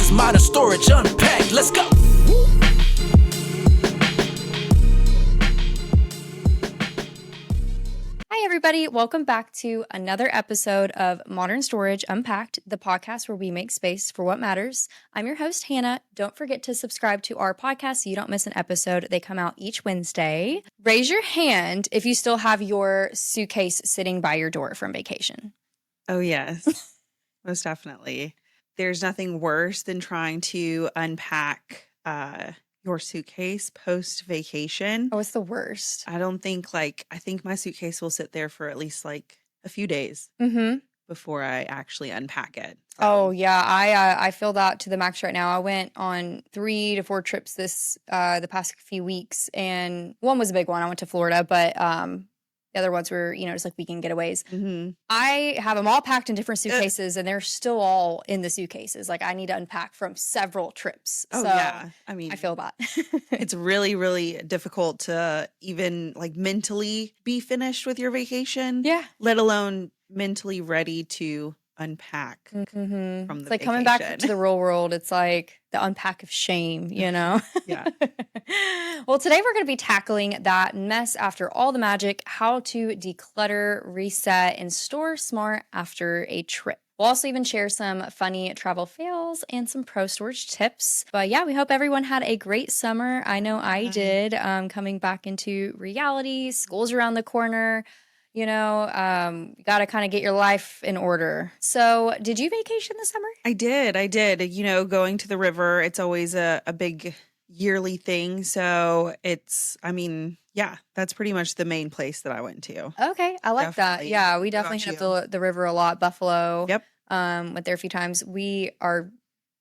It's modern storage unpacked. Let's go. Hi, everybody. Welcome back to another episode of Modern Storage Unpacked, the podcast where we make space for what matters. I'm your host, Hannah. Don't forget to subscribe to our podcast so you don't miss an episode. They come out each Wednesday. Raise your hand if you still have your suitcase sitting by your door from vacation. Oh, yes. Most definitely. There's nothing worse than trying to unpack your suitcase post-vacation. Oh, it's the worst. I think my suitcase will sit there for at least like a few days before I actually unpack it. So. Oh, yeah. I feel that to the max right now. I went on 3 to 4 trips the past few weeks, and one was a big one. I went to Florida, but the other ones were, just like weekend getaways. Mm-hmm. I have them all packed in different suitcases, and they're still all in the suitcases. Like, I need to unpack from several trips. Oh, so yeah. I mean, I feel that. it's really, really difficult to even like mentally be finished with your vacation. Yeah. Let alone mentally ready to unpack from the It's like coming back to the real world. It's like the unpack of shame, Yeah. Well, today we're going to be tackling that mess after all the magic, how to declutter, reset, and store smart after a trip. We'll also even share some funny travel fails and some pro storage tips. But yeah, we hope everyone had a great summer. I know I did. Coming back into reality, school's around the corner. You got to kind of get your life in order. So did you vacation this summer? I did. Going to the river, it's always a big yearly thing. So that's pretty much the main place that I went to. Okay. I like that. Definitely. Yeah, we definitely hit up the river a lot. Buffalo. Yep. Went there a few times. Our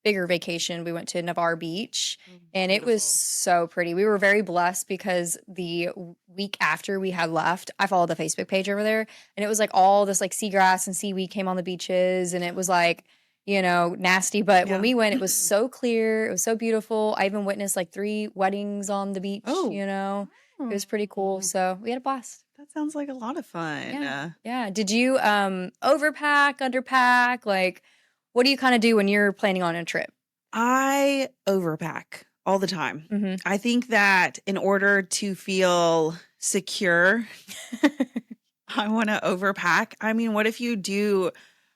bigger vacation, we went to Navarre Beach, and it was so pretty. We were very blessed because the week after we had left, I followed the Facebook page over there, and it was like all this like seagrass and seaweed came on the beaches, and it was like, nasty. But when we went, it was so clear. It was so beautiful. I even witnessed like 3 weddings on the beach, It was pretty cool. So we had a blast. That sounds like a lot of fun. Yeah. Did you overpack, underpack? Like, what do you kind of do when you're planning on a trip? I overpack all the time. Mm-hmm. I think that in order to feel secure, I want to overpack. I mean, what if you do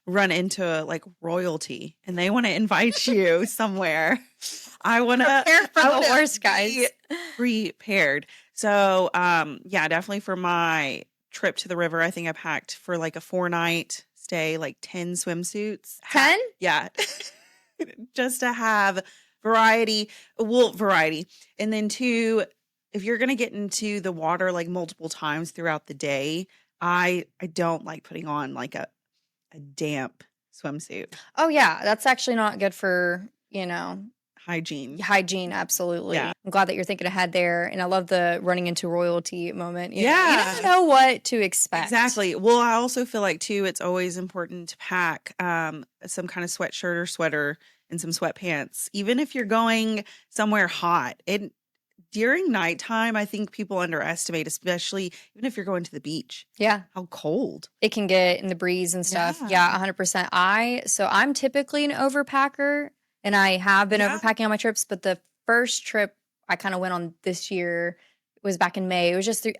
run into like royalty and they want to invite you somewhere? I want to prepare for the worst, guys. Prepared. So, definitely for my trip to the river, I think I packed for like a 4-night stay, like 10 swimsuits. 10? Yeah. Just to have variety. And then 2, if you're going to get into the water like multiple times throughout the day, I don't like putting on like a damp swimsuit. Oh, yeah. That's actually not good for, Hygiene, absolutely. Yeah. I'm glad that you're thinking ahead there. And I love the running into royalty moment. You Yeah. don't know what to expect. Exactly. Well, I also feel like, too, it's always important to pack some kind of sweatshirt or sweater and some sweatpants. Even if you're going somewhere hot. During nighttime, I think people underestimate, especially even if you're going to the beach. Yeah. How cold it can get in the breeze and stuff. Yeah, 100%. I'm typically an overpacker. And I have been overpacking on my trips, but the first trip I kind of went on this year was back in May. It was just it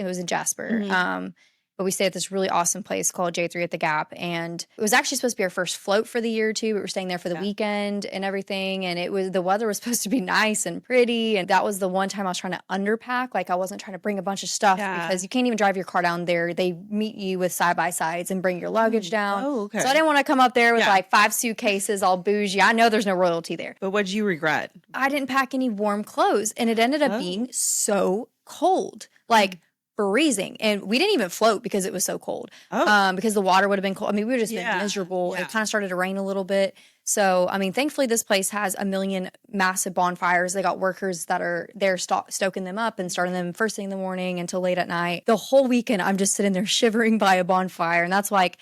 was in Jasper. Mm-hmm. But we stayed at this really awesome place called J3 at the Gap. And it was actually supposed to be our first float for the year, too. But we're staying there for the weekend and everything. And the weather was supposed to be nice and pretty. And that was the one time I was trying to underpack. Like, I wasn't trying to bring a bunch of stuff because you can't even drive your car down there. They meet you with side-by-sides and bring your luggage down. Oh, okay. So I didn't want to come up there with like 5 suitcases all bougie. I know there's no royalty there. But what'd you regret? I didn't pack any warm clothes. And it ended up being so cold. Like, freezing, and we didn't even float because it was so cold. Because the water would have been cold. I mean, we would have just been miserable. It kind of started to rain a little bit. So, I mean, thankfully, this place has a million massive bonfires. They got workers that are there stoking them up and starting them first thing in the morning until late at night. The whole weekend, I'm just sitting there shivering by a bonfire, and that's like,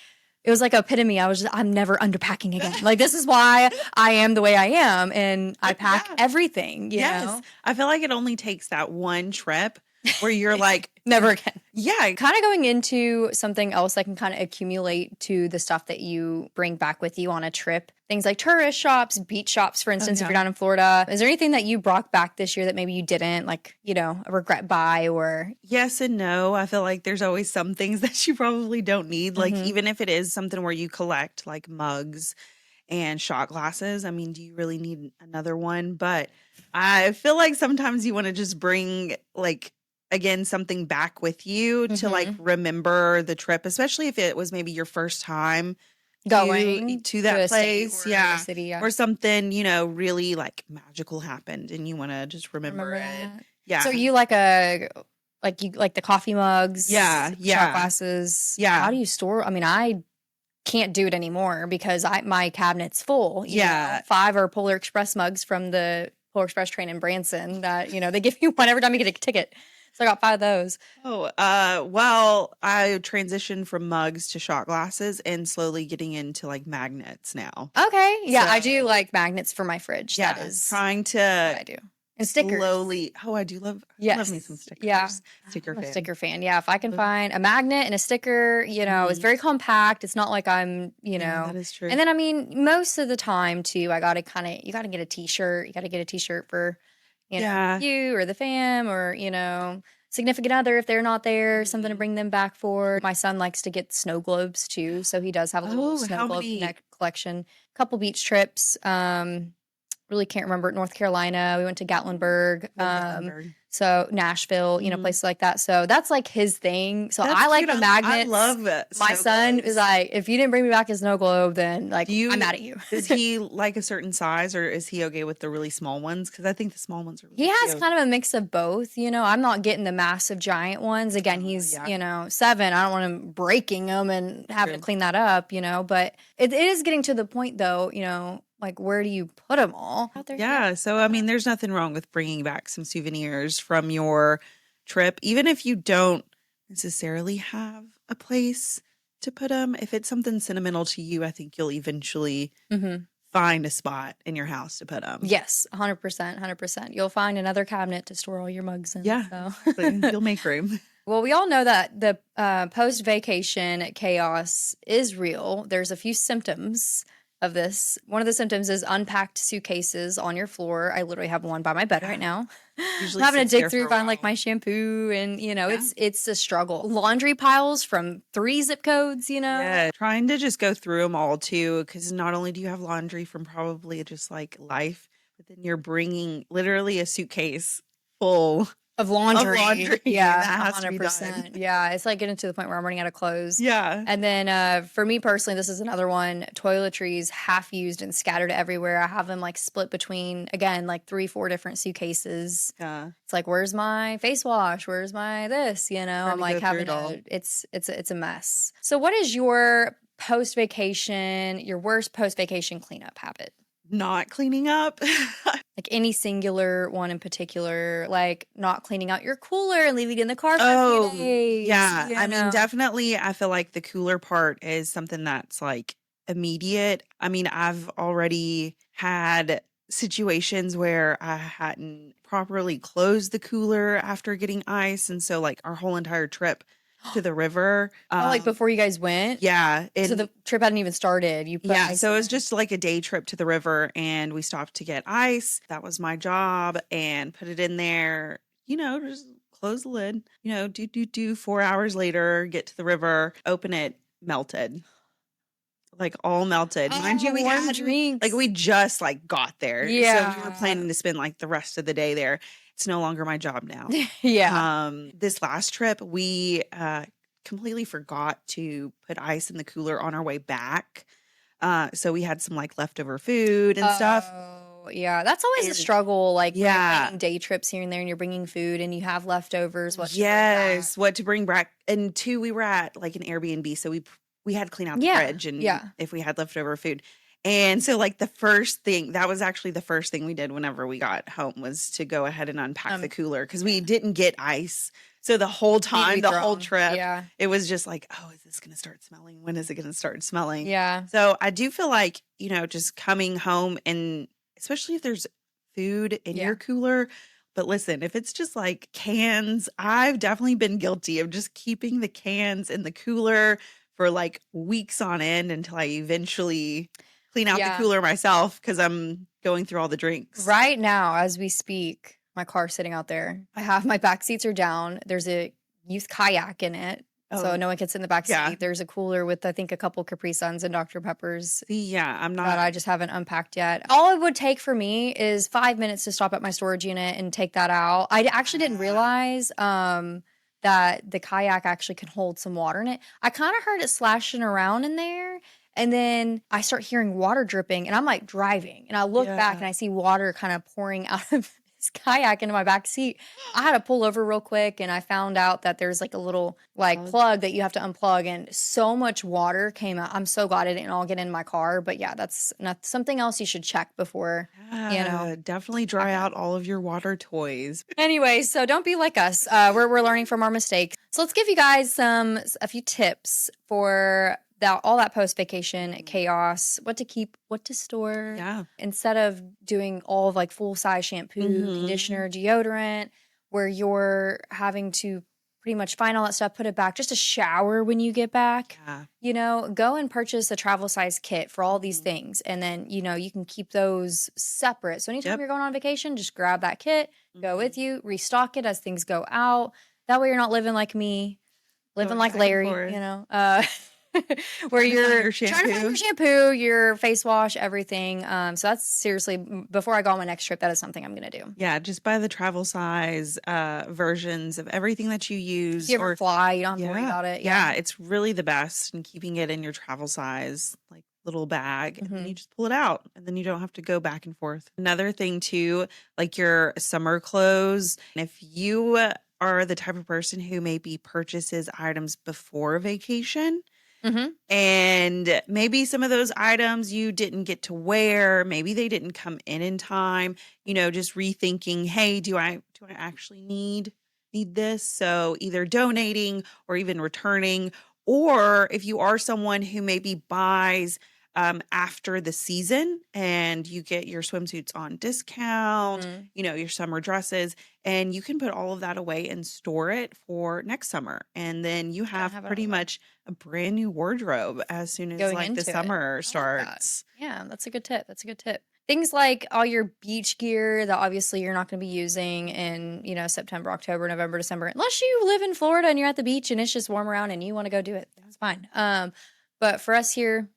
it was like epitome. I'm never underpacking again. Like, this is why I am the way I am, and I pack everything. You know? I feel like it only takes that one trip where you're like, never again. Yeah. Kind of going into something else that can kind of accumulate to the stuff that you bring back with you on a trip. Things like tourist shops, beach shops, for instance, if you're down in Florida. Is there anything that you brought back this year that maybe you didn't, like, a regret buy or? Yes and no. I feel like there's always some things that you probably don't need. Like, even if it is something where you collect like mugs and shot glasses. I mean, do you really need another one? But I feel like sometimes you want to just bring like, again, something back with you to like remember the trip, especially if it was maybe your first time going to that place. Yeah. City, Or something, really like magical happened and you want to just remember it. That. Yeah. So you like you like the coffee mugs, shot glasses. Yeah. How do you store? I mean, I can't do it anymore because my cabinet's full. You know? 5 are Polar Express mugs from the Polar Express train in Branson that, they give you one every time you get a ticket. So I got 5 of those. Oh, well, I transitioned from mugs to shot glasses and slowly getting into like magnets now. Okay. Yeah, I do like magnets for my fridge. Yeah, that is trying to what I do. And stickers. Slowly. Oh, I do love me some stickers. Yeah. Sticker I'm a fan. sticker fan. Yeah. If I can find a magnet and a sticker, it's very compact. It's not like I'm, Yeah, that is true. And then, I mean, most of the time too, you got to get a t-shirt. You got to get a t-shirt for, you or the fam or, significant other if they're not there, something to bring them back for. My son likes to get snow globes too. So he does have a little snow globe collection. Couple beach trips. Really can't remember it. North Carolina. We went to Gatlinburg. So Nashville, places like that. So that's like his thing. So I like the magnets. I love it. My son is like, if you didn't bring me back a snow globe, then like I'm mad at you. Does he like a certain size or is he okay with the really small ones? Because I think the small ones are really He has cute. kind of a mix of both. I'm not getting the massive giant ones. Again, he's, 7. I don't want him breaking them and having to clean that up, but it is getting to the point though, like, where do you put them all? Yeah. So, I mean, there's nothing wrong with bringing back some souvenirs from your trip, even if you don't necessarily have a place to put them. If it's something sentimental to you, I think you'll eventually find a spot in your house to put them. Yes, 100%, 100%. You'll find another cabinet to store all your mugs in. Yeah. So. You'll make room. Well, we all know that the post-vacation chaos is real. There's a few symptoms of this. One of the symptoms is unpacked suitcases on your floor. I literally have one by my bed right now. Usually I'm having to dig through, find like my shampoo and, it's a struggle. Laundry piles from 3 zip codes, Yeah, trying to just go through them all too, because not only do you have laundry from probably just like life, but then you're bringing literally a suitcase full of laundry. Yeah, that has 100%. Yeah, it's like getting to the point where I'm running out of clothes. Yeah. And then for me personally, this is another one. Toiletries half used and scattered everywhere. I have them like split between, again, like 3-4 different suitcases. Yeah. It's like, where's my face wash? Where's my this? I'm like having it's a mess. So what is your your worst post-vacation cleanup habit? Not cleaning up. Like any singular one in particular, like not cleaning out your cooler and leaving it in the car for a few days. Yeah. I mean, definitely, I feel like the cooler part is something that's like immediate. I mean, I've already had situations where I hadn't properly closed the cooler after getting ice. And so, like, our whole entire trip to the river. Like before you guys went? Yeah. So the trip hadn't even started. So it was just like a day trip to the river and we stopped to get ice. That was my job and put it in there, just close the lid, do 4 hours later, get to the river, open it, melted. Like all melted. Mind you, we just like got there. Yeah. So we were planning to spend like the rest of the day there. It's no longer my job now. Yeah. This last trip, we completely forgot to put ice in the cooler on our way back. So we had some like leftover food and stuff. Oh, yeah. That's always a struggle. Like, taking day trips here and there and you're bringing food and you have leftovers. What to bring back. And 2, we were at like an Airbnb. So we had to clean out the fridge and if we had leftover food. And so like that was actually the first thing we did whenever we got home was to go ahead and unpack the cooler because we didn't get ice. So the whole time, the whole trip, it was just like, oh, is this going to start smelling? When is it going to start smelling? Yeah. So I do feel like, just coming home and especially if there's food in your cooler, But listen, if it's just like cans, I've definitely been guilty of just keeping the cans in the cooler for like weeks on end until I eventually clean out the Yeah. cooler myself because I'm going through all the drinks. Right now, as we speak, my car's sitting out there. I have my back seats are down. There's a youth kayak in it. So Oh, no one gets in the back yeah. seat. There's a cooler with, I think, a couple Capri Suns and Dr. Peppers See, yeah, I'm that not. I just haven't unpacked yet. All it would take for me is 5 minutes to stop at my storage unit and take that out. I actually didn't realize that the kayak actually can hold some water in it. I kind of heard it slashing around in there. And then I start hearing water dripping, and I'm like driving, and I look back and I see water kind of pouring out of this kayak into my back seat. I had to pull over real quick, and I found out that there's like a little like plug that you have to unplug, and so much water came out. I'm so glad it didn't all get in my car, but yeah, that's not something else you should check before, Definitely dry out all of your water toys. Anyway, so don't be like us. We're learning from our mistakes. So let's give you guys a few tips for all that post-vacation chaos, what to keep, what to store. Yeah. Instead of doing all of like full-size shampoo, conditioner, deodorant, where you're having to pretty much find all that stuff, put it back, just a shower when you get back. Yeah. Go and purchase a travel size kit for all these things. And then, you can keep those separate. So anytime you're going on vacation, just grab that kit, go with you, restock it as things go out. That way you're not living like me, living like Larry, where you're trying to find your shampoo, your face wash, everything. So that's seriously, before I go on my next trip, that is something I'm going to do. Yeah, just buy the travel size versions of everything that you use. If you ever fly, you don't have to worry about it. Yeah, it's really the best in keeping it in your travel size, like little bag, and then you just pull it out, and then you don't have to go back and forth. Another thing too, like your summer clothes. If you are the type of person who maybe purchases items before vacation, and maybe some of those items you didn't get to wear, maybe they didn't come in time, just rethinking, hey, do I actually need this? So either donating or even returning, or if you are someone who maybe buys after the season and you get your swimsuits on discount, your summer dresses, and you can put all of that away and store it for next summer. And then you have pretty much a brand new wardrobe as soon as the summer starts. Yeah, that's a good tip. Things like all your beach gear that obviously you're not going to be using in, September, October, November, December, unless you live in Florida and you're at the beach and it's just warm around and you want to go do it. That's fine. But for us here,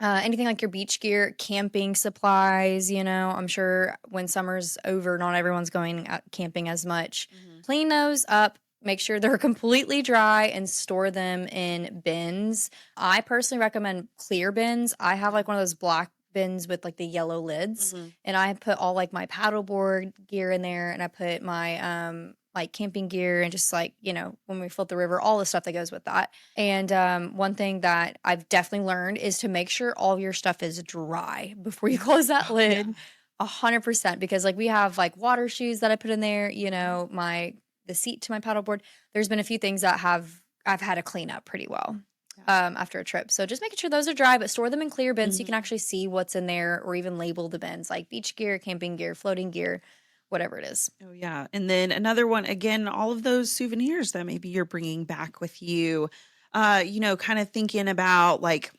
anything like your beach gear, camping supplies, I'm sure when summer's over, not everyone's going out camping as much. Clean those up, make sure they're completely dry, and store them in bins. I personally recommend clear bins. I have like one of those black bins with like the yellow lids, and I put all like my paddleboard gear in there, and I put my like camping gear and just like, when we float the river, all the stuff that goes with that. And one thing that I've definitely learned is to make sure all your stuff is dry before you close that lid. 100%, because like we have like water shoes that I put in there, the seat to my paddleboard. There's been a few things that I've had to clean up pretty well after a trip. So just making sure those are dry, but store them in clear bins so you can actually see what's in there, or even label the bins like beach gear, camping gear, floating gear, whatever it is. Oh, yeah. And then another one, again, all of those souvenirs that maybe you're bringing back with you, kind of thinking about like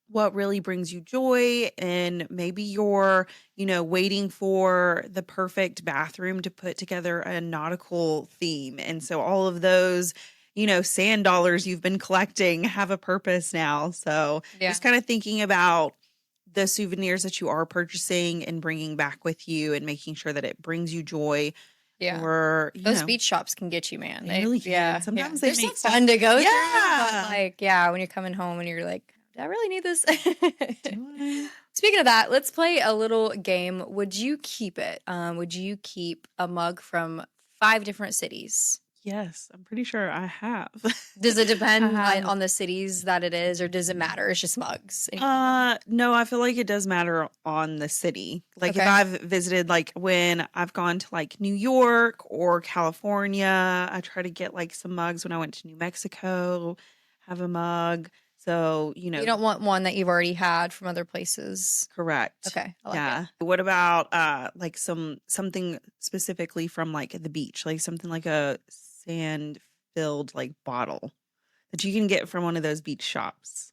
what really brings you joy, and maybe you're, waiting for the perfect bathroom to put together a nautical theme. And so all of those, sand dollars you've been collecting have a purpose now. So just kind of thinking about the souvenirs that you are purchasing and bringing back with you, and making sure that it brings you joy. Yeah. Or those beach shops can get you, man. They really can. Yeah. Sometimes they're they make so fun to go through. Yeah. But when you're coming home and you're like, do I really need this? Speaking of that, let's play a little game. Would you keep it? Would you keep a mug from 5 different cities? Yes, I'm pretty sure I have. Does it depend on the cities that it is, or does it matter? It's just mugs. No, I feel like it does matter on the city. Like if I've visited, like when I've gone to like New York or California, I try to get like some mugs. When I went to New Mexico, have a mug. So, You don't want one that you've already had from other places. correct. Okay. I like Yeah. it. What about like something specifically from like the beach, like something like a sand filled like bottle that you can get from one of those beach shops?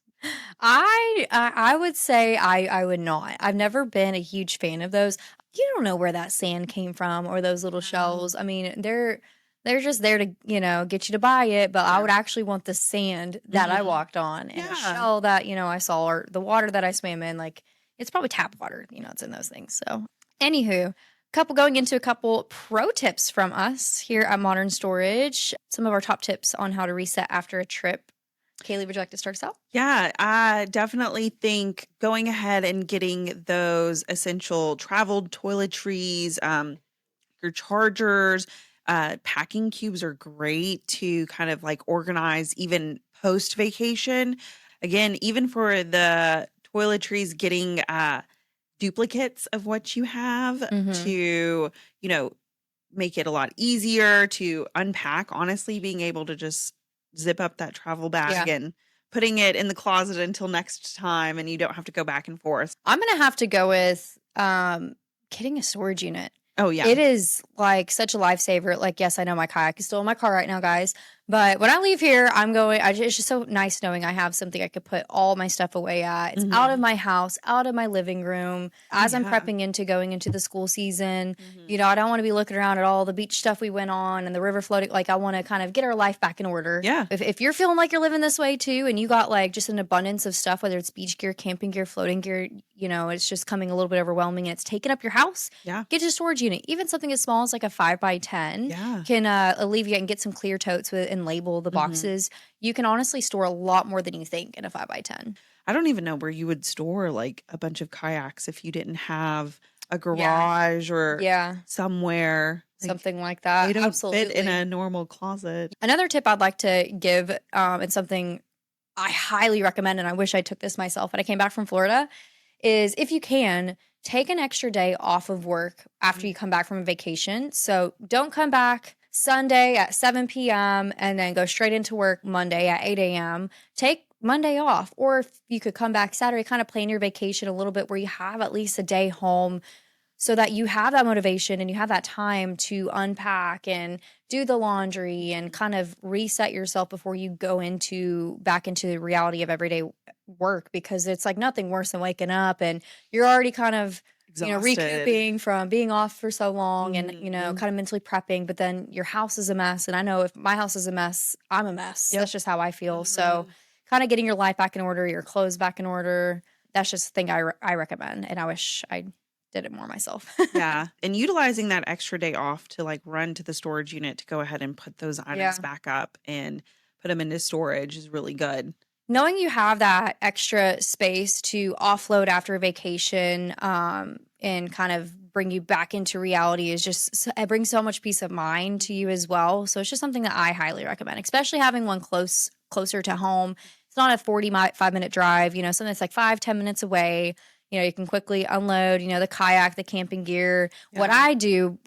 I would say I would not. I've never been a huge fan of those. You don't know where that sand came from or those little shells. I mean, they're just there to, get you to buy it, but I would actually want the sand that I walked on and a Yeah. shell that, I saw, or the water that I swam in. Like, it's probably tap water, it's in those things. So, anywho, going into a couple pro tips from us here at Modern Storage. Some of our top tips on how to reset after a trip. Kaylee, would you like to start us out? Yeah, I definitely think going ahead and getting those essential travel toiletries, your chargers, packing cubes are great to kind of like organize even post vacation. Again, even for the toiletries, getting duplicates of what you have Mm-hmm. to, make it a lot easier to unpack. Honestly, being able to just zip up that travel bag Yeah. and putting it in the closet until next time, and you don't have to go back and forth. I'm going to have to go with getting a storage unit. Oh, yeah. It is like such a lifesaver. Like, yes, I know my kayak is still in my car right now, guys. But when I leave here, it's just so nice knowing I have something I could put all my stuff away at. It's out of my house, out of my living room. As I'm Yeah. prepping going into the school season, Mhm. I don't want to be looking around at all the beach stuff we went on and the river floating. Like, I want to kind of get our life back in order. Yeah. If you're feeling like you're living this way too, and you got like just an abundance of stuff, whether it's beach gear, camping gear, floating gear, it's just coming a little bit overwhelming and it's taking up your house. Yeah. Get a storage unit. Even something as small as like a 5x10 Yeah. can alleviate and get some clear totes and label the boxes. You can honestly store a lot more than you think in a 5x10. I don't even know where you would store like a bunch of kayaks if you didn't have a garage or Yeah, somewhere. Like, something like that. they don't Absolutely. fit in a normal closet. Another tip I'd like to give, and something I highly recommend, and I wish I took this myself when I came back from Florida, is if you can, take an extra day off of work after you come back from a vacation. So don't come back Sunday at 7 p.m. and then go straight into work Monday at 8 a.m. Take Monday off. Or if you could come back Saturday, kind of plan your vacation a little bit where you have at least a day home so that you have that motivation and you have that time to unpack and do the laundry and kind of reset yourself before you go back into the reality of everyday work, because it's like nothing worse than waking up and you're already kind of Exhausted. recouping from being off for so long and Mhm. kind of mentally prepping, but then your house is a mess, and I know if my house is a mess, I'm a mess. Yep. That's just how I feel. So kind of getting your life back in order, your clothes back in order, that's just the thing I recommend, and I wish I did it more myself. Yeah. And utilizing that extra day off to like run to the storage unit to go ahead and put those items Yeah. back up and put them into storage is really good. Knowing you have that extra space to offload after a vacation, and kind of bring you back into reality it brings so much peace of mind to you as well. So it's just something that I highly recommend, especially having one closer to home. It's not a 45-minute drive, something that's like 5-10 minutes away. You can quickly unload, the kayak, the camping gear. What Yeah. I do,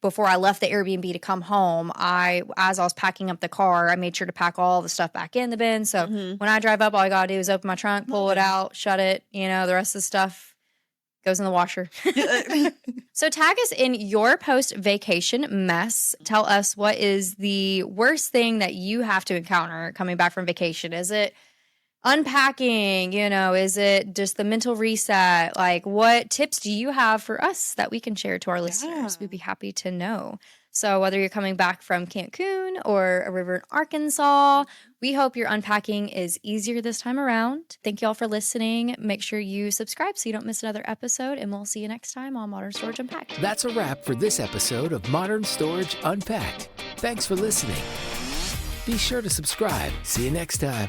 before I left the Airbnb to come home, as I was packing up the car, I made sure to pack all the stuff back in the bin. So Mhm. when I drive up, all I gotta do is open my trunk, pull it out, shut it. The rest of the stuff goes in the washer. So tag us in your post-vacation mess. Tell us, what is the worst thing that you have to encounter coming back from vacation? Is it unpacking? Is it just the mental reset? Like, what tips do you have for us that we can share to our listeners? Yeah. We'd be happy to know. So whether you're coming back from Cancun or a river in Arkansas, we hope your unpacking is easier this time around. Thank you all for listening. Make sure you subscribe so you don't miss another episode, and we'll see you next time on Modern Storage Unpacked. That's a wrap for this episode of Modern Storage Unpacked. Thanks for listening. Be sure to subscribe. See you next time.